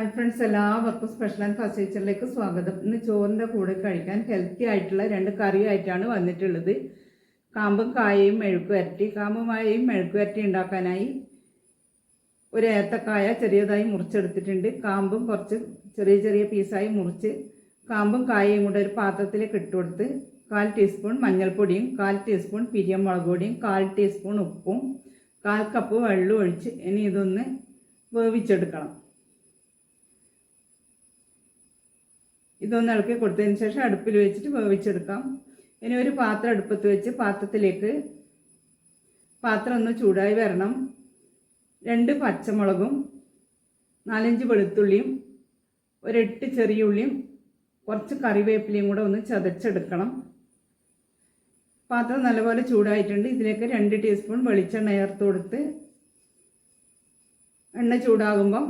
Hi friends, എല്ലാവർക്കും special and fast കിച്ചണിലേക്ക് സ്വാഗതം. ഇന്ന് ചോറിൻ്റെ കൂടെ കഴിക്കാൻ ഹെൽത്തി ആയിട്ടുള്ള 2 കറി ആയിട്ടാണ് വന്നിട്ടുള്ളത്. കാമ്പും കായയും മെഴുക്കുവരട്ടി. കാമ്പും കായയും മെഴുക്കുവരട്ടി ഉണ്ടാക്കാനായി ഒരു ഏത്തക്കായ ചെറിയതായി മുറിച്ചെടുത്തിട്ടുണ്ട്. കാമ്പും കുറച്ച് ചെറിയ ചെറിയ പീസായി മുറിച്ച് കാമ്പും കായയും കൂടെ ഒരു പാത്രത്തിലേക്ക് ഇട്ടുകൊടുത്ത് 1/4 ടീസ്പൂൺ മഞ്ഞൾപ്പൊടിയും 1/4 ടീസ്പൂൺ പിരിയം മുളക് പൊടിയും 1/4 ടീസ്പൂൺ ഉപ്പും 1/4 കപ്പ് വെള്ളം ഒഴിച്ച് ഇനി ഇതൊന്ന് വേവിച്ചെടുക്കണം. ഇതൊന്ന് ഇളക്കി കൊടുത്തതിന് ശേഷം അടുപ്പിൽ വെച്ചിട്ട് വേവിച്ചെടുക്കാം. ഇനി ഒരു പാത്രം അടുപ്പത്ത് വെച്ച് പാത്രത്തിലേക്ക് പാത്രം ഒന്ന് ചൂടായി വരണം. 2 പച്ചമുളകും 4-5 വെളുത്തുള്ളിയും 8 ചെറിയ ഉള്ളിയും കുറച്ച് കറിവേപ്പിലയും കൂടെ ഒന്ന് ചതച്ചെടുക്കണം. പാത്രം നല്ലപോലെ ചൂടായിട്ടുണ്ട്. ഇതിലേക്ക് 2 ടീസ്പൂൺ വെളിച്ചെണ്ണ ചേർത്ത് കൊടുത്ത് എണ്ണ ചൂടാകുമ്പം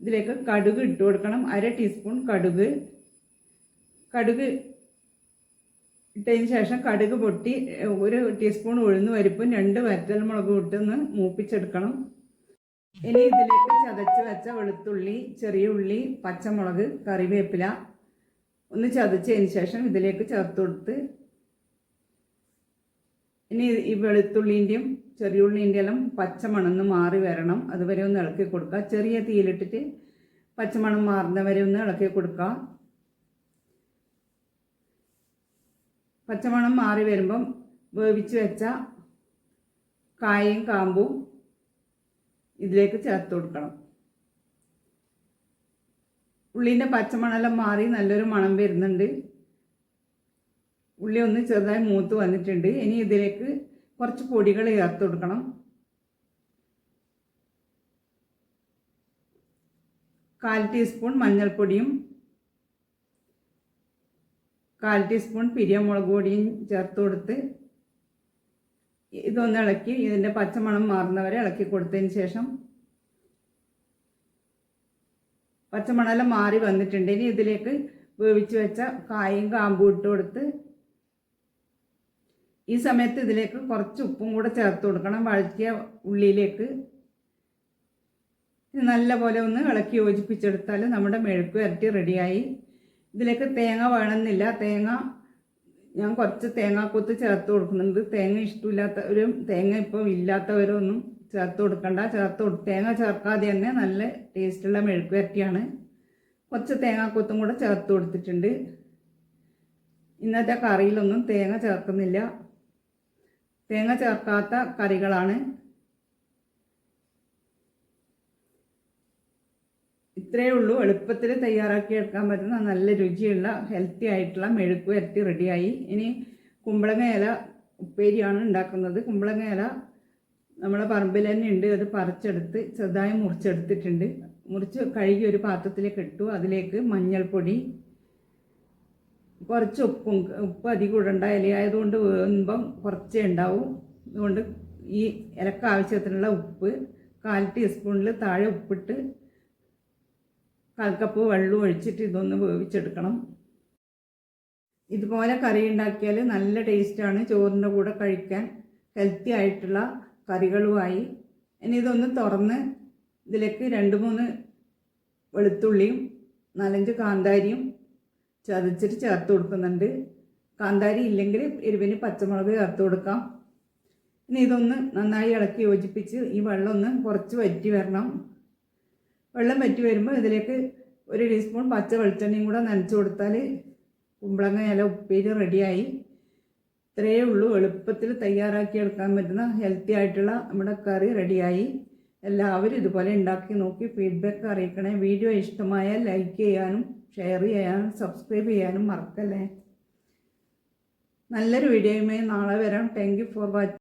ഇതിലേക്ക് കടുക് ഇട്ട് കൊടുക്കണം. 1/2 ടീസ്പൂൺ കടുക് ഇട്ടതിന് ശേഷം കടുക് പൊട്ടി 1 ടീസ്പൂൺ ഉഴുന്ന് പരിപ്പും 2 വറ്റൽമുളകും ഇട്ടൊന്ന് മൂപ്പിച്ചെടുക്കണം. ഇനി ഇതിലേക്ക് ചതച്ച് വെച്ച വെളുത്തുള്ളി, ചെറിയ ഉള്ളി, പച്ചമുളക്, കറിവേപ്പില ഒന്ന് ചതച്ചതിന് ശേഷം ഇതിലേക്ക് ചേർത്ത് കൊടുത്ത് ഇനി ഈ വെളുത്തുള്ളിൻ്റെയും ചെറിയ ഉള്ളിൻ്റെ എല്ലാം പച്ചമണം മാറി വരണം. അതുവരെ ഒന്ന് ഇളക്കി കൊടുക്കുക. ചെറിയ തീയിലിട്ടിട്ട് പച്ചമണം മാറുന്നവരെ ഒന്ന് ഇളക്കി കൊടുക്കുക. പച്ചമണം മാറി വരുമ്പം വേവിച്ച് വെച്ച കായയും കാമ്പും ഇതിലേക്ക് ചേർത്ത് കൊടുക്കണം. ഉള്ളിൻ്റെ പച്ചമണമെല്ലാം മാറി നല്ലൊരു മണം വരുന്നുണ്ട്. ഉള്ളി ഒന്ന് ചെറുതായി മൂത്ത് വന്നിട്ടുണ്ട്. ഇനി ഇതിലേക്ക് കുറച്ച് പൊടികൾ ചേർത്ത് കൊടുക്കണം. 1/4 ടീസ്പൂൺ മഞ്ഞൾപ്പൊടിയും 1/4 ടീസ്പൂൺ പിരിയം മുളക് പൊടിയും ചേർത്ത് കൊടുത്ത് ഇതൊന്ന് ഇളക്കി ഇതിൻ്റെ പച്ചമണം മാറുന്നവരെ ഇളക്കി കൊടുത്തതിന് ശേഷം പച്ചമണമെല്ലാം മാറി വന്നിട്ടുണ്ട്. ഇനി ഇതിലേക്ക് വേവിച്ച് വെച്ച കായും കാമ്പും ഇട്ട് കൊടുത്ത് ഈ സമയത്ത് ഇതിലേക്ക് കുറച്ച് ഉപ്പും കൂടെ ചേർത്ത് കൊടുക്കണം. വഴറ്റിയ ഉള്ളിയിലേക്ക് നല്ലപോലെ ഒന്ന് ഇളക്കി യോജിപ്പിച്ചെടുത്താൽ നമ്മുടെ മെഴുക്ക് വരട്ടി റെഡിയായി. ഇതിലേക്ക് തേങ്ങ വേണമെന്നില്ല. തേങ്ങ ഞാൻ കുറച്ച് തേങ്ങാക്കൊത്ത് ചേർത്ത് കൊടുക്കുന്നുണ്ട്. തേങ്ങ ഇഷ്ടമില്ലാത്തവരും തേങ്ങ ഇപ്പോൾ ഇല്ലാത്തവരൊന്നും ചേർത്ത് കൊടുക്കണ്ട. തേങ്ങ ചേർക്കാതെ തന്നെ നല്ല ടേസ്റ്റുള്ള മെഴുക്ക് വരട്ടിയാണ്. കുറച്ച് തേങ്ങാക്കൊത്തും കൂടെ ചേർത്ത് കൊടുത്തിട്ടുണ്ട്. ഇന്നത്തെ കറിയിലൊന്നും തേങ്ങ ചേർക്കുന്നില്ല. തേങ്ങ ചേർക്കാത്ത കറികളാണ്. ഇത്രയേ ഉള്ളൂ. എളുപ്പത്തിൽ തയ്യാറാക്കി എടുക്കാൻ പറ്റുന്ന നല്ല രുചിയുള്ള ഹെൽത്തി ആയിട്ടുള്ള മെഴുക്ക് വരട്ടി റെഡിയായി. ഇനി കുമ്പളങ്ങ ഇല ഉപ്പേരിയാണ് ഉണ്ടാക്കുന്നത്. കുമ്പളങ്ങ ഇല നമ്മളെ പറമ്പിൽ തന്നെ ഉണ്ട്. അത് പറിച്ചെടുത്ത് ചെറുതായി മുറിച്ചെടുത്തിട്ടുണ്ട്. മുറിച്ച് കഴുകി ഒരു പാത്രത്തിലേക്ക് ഇട്ടു. അതിലേക്ക് മഞ്ഞൾപ്പൊടി, കുറച്ച് ഉപ്പ് അധികം ഇടണ്ട. ഇലയായതുകൊണ്ട് വേകുമ്പം കുറച്ചേ ഉണ്ടാവും. അതുകൊണ്ട് ഈ ഇലക്ക് ആവശ്യത്തിനുള്ള ഉപ്പ് 1/4 ടീസ്പൂണിൽ താഴെ ഉപ്പിട്ട് 1/4 കപ്പ് വെള്ളം ഒഴിച്ചിട്ട് ഇതൊന്ന് വേവിച്ചെടുക്കണം. ഇതുപോലെ കറി ഉണ്ടാക്കിയാൽ നല്ല ടേസ്റ്റാണ് ചോറിൻ്റെ കൂടെ കഴിക്കാൻ. ഹെൽത്തി ആയിട്ടുള്ള കറികളുമായി ഇനി ഇതൊന്ന് തുറന്ന് ഇതിലേക്ക് 2-3 വെളുത്തുള്ളിയും 4-5 കാന്താരിയും ചതച്ചിട്ട് ചേർത്ത് കൊടുക്കുന്നുണ്ട്. കാന്താരി ഇല്ലെങ്കിൽ എരിവിന് പച്ചമുളക് ചേർത്ത് കൊടുക്കാം. ഇനി ഇതൊന്ന് നന്നായി ഇളക്കി യോജിപ്പിച്ച് ഈ വെള്ളം ഒന്ന് കുറച്ച് വറ്റി വരണം. വെള്ളം വറ്റി വരുമ്പോൾ ഇതിലേക്ക് 1 ടീസ്പൂൺ പച്ച വെളിച്ചെണ്ണയും കൂടെ നനച്ച് കൊടുത്താൽ കുമ്പളങ്ങ ഇല ഉപ്പേരി റെഡിയായി. ഇത്രയേ ഉള്ളൂ. എളുപ്പത്തിൽ തയ്യാറാക്കി എടുക്കാൻ പറ്റുന്ന ഹെൽത്തി ആയിട്ടുള്ള നമ്മുടെ കറി റെഡിയായി. എല്ലാവരും ഇതുപോലെ ഉണ്ടാക്കി നോക്കി ഫീഡ്ബാക്ക് അറിയിക്കണേ. വീഡിയോ ഇഷ്ടമായാൽ ലൈക്ക് ചെയ്യാനും ഷെയർ ചെയ്യാനും സബ്സ്ക്രൈബ് ചെയ്യാനും മറക്കല്ലേ. നല്ലൊരു വീഡിയോയുമായി നാളെ വരാം. Thank you for watching.